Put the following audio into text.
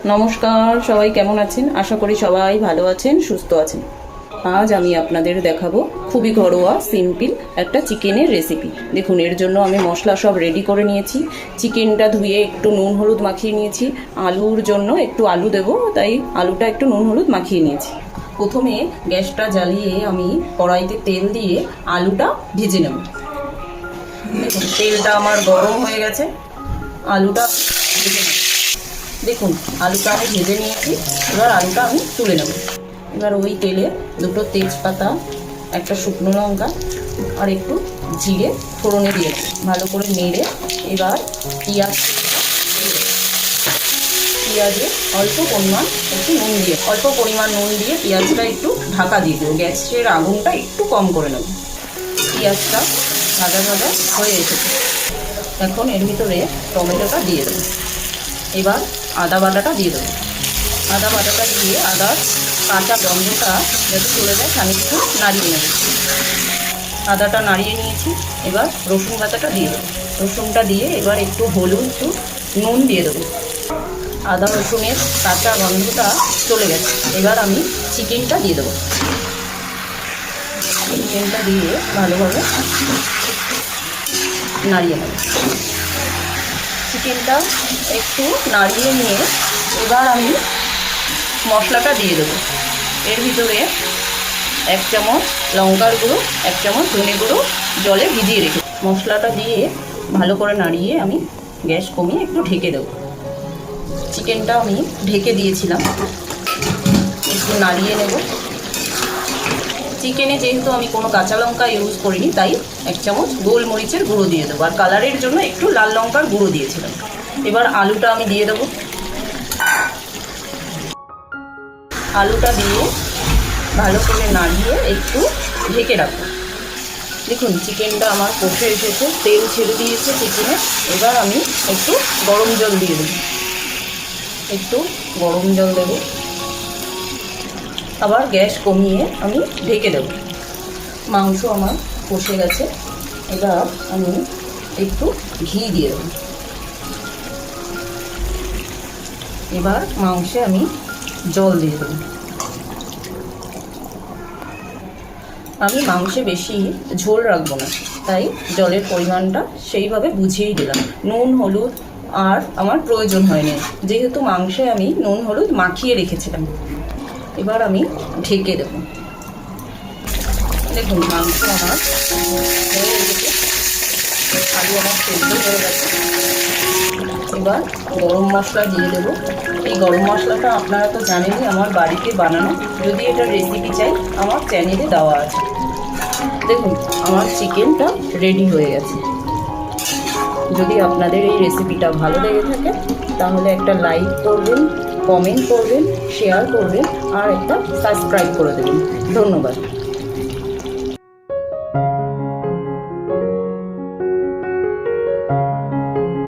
নমস্কার, সবাই কেমন আছেন? আশা করি সবাই ভালো আছেন, সুস্থ আছেন। আজ আমি আপনাদের দেখাবো খুবই ঘরোয়া সিম্পল একটা চিকেনের রেসিপি। দেখুন, এর জন্য আমি মশলা সব রেডি করে নিয়েছি। চিকেনটা ধুয়ে একটু নুন হলুদ মাখিয়ে নিয়েছি। আলুর জন্য একটু আলু দেবো, তাই আলুটা একটু নুন হলুদ মাখিয়ে নিয়েছি। প্রথমে গ্যাসটা জ্বালিয়ে আমি কড়াইতে তেল দিয়ে আলুটা ভেজে নেব। দেখুন, তেলটা আমার গরম হয়ে গেছে, আলুটা ভেজে নেব। দেখুন, আলুটা আমি ভেজে নিয়েছি। এবার আলুটা আমি তুলে নেব। এবার ওই তেলে দুটো তেজপাতা, একটা শুকনো লঙ্কা আর একটু জিরে ফোড়নে দিয়ে দেবো। ভালো করে নেড়ে এবার পেঁয়াজে অল্প পরিমাণ নুন দিয়ে পেঁয়াজটা একটু ঢাকা দিয়ে দেবো। গ্যাসের আগুনটা একটু কম করে নেব। পেঁয়াজটা ভাজা ভাজা হয়ে এসেছে। এখন এর ভিতরে টমেটোটা দিয়ে দেবো। এবার আদা বাটাটা দিয়ে দেবো। আদা বাটাটা দিয়ে আদার কাঁচা গন্ধটা যাতে চলে যায় খানিকটু নাড়িয়ে নেব। আদাটা নাড়িয়ে নিয়েছি। এবার রসুন বাটাটা দিয়ে দেবো। রসুনটা দিয়ে এবার একটু হলুদ, একটু নুন দিয়ে দেবো। আদা রসুনের কাঁচা গন্ধটা চলে গেছে। এবার আমি চিকেনটা দিয়ে দেবো। চিকেনটা দিয়ে ভালোভাবে নাড়িয়ে নেব। চিকেনটা একটু নাড়িয়ে নিয়ে এবার আমি মশলাটা দিয়ে দেবো। এর ভিতরে 1 চামচ লঙ্কার গুঁড়ো, 1 চামচ ধনে গুঁড়ো জলে ভিজিয়ে রেখে মশলাটা দিয়ে ভালো করে নাড়িয়ে আমি গ্যাস কমিয়ে একটু ঢেকে দেবো। চিকেনটা আমি ঢেকে দিয়েছিলাম, একটু নাড়িয়ে নেব। চিকেনে যেহেতু আমি কোনো কাঁচা লঙ্কা ইউজ করিনি, তাই 1 চামচ গোলমরিচের গুঁড়ো দিয়ে দেবো। আর কালারের জন্য একটু লাল লঙ্কার গুঁড়ো দিয়েছিলাম। এবার আলুটা আমি দিয়ে দেবো। আলুটা দিয়ে ভালো করে নাড়িয়ে একটু ঢেকে রাখবো। দেখুন, চিকেনটা আমার কষে এসেছে, তেল ছেড়ে দিয়েছে চিকেনে। এবার আমি একটু গরম জল দিয়ে দেবো। একটু গরম জল দেবো, আবার গ্যাস কমিয়ে আমি ঢেকে দেবো। মাংস আমার কষে গেছে। এবার আমি একটু ঘি দিয়ে দেবো। এবার মাংসে আমি জল দিয়ে দেবো। আমি মাংসে বেশি ঝোল রাখবো না, তাই জলের পরিমাণটা সেইভাবে বুঝিয়েই দিলাম। নুন হলুদ আর আমার প্রয়োজন হয়নি, যেহেতু মাংসে আমি নুন হলুদ মাখিয়ে রেখেছিলাম। এবার আমি ঢেকে দেবো। দেখুন, মাংস আমার হয়ে গেছে, আলু আমার সেদ্ধ হয়ে গেছে। এবার গরম মশলা দিয়ে দেবো। এই গরম মশলাটা আপনারা তো জানেনই, আমার বাড়িতে বানানো। যদি এটা রেসিপি চাই, আমার চ্যানেলে দেওয়া আছে। দেখুন, আমার চিকেনটা রেডি হয়ে গেছে। যদি আপনাদের এই রেসিপিটা ভালো লেগে থাকে, তাহলে একটা লাইক করবেন, কমেন্ট করবেন, শেয়ার করবেন আর একটা সাবস্ক্রাইব করে দেবেন। ধন্যবাদ।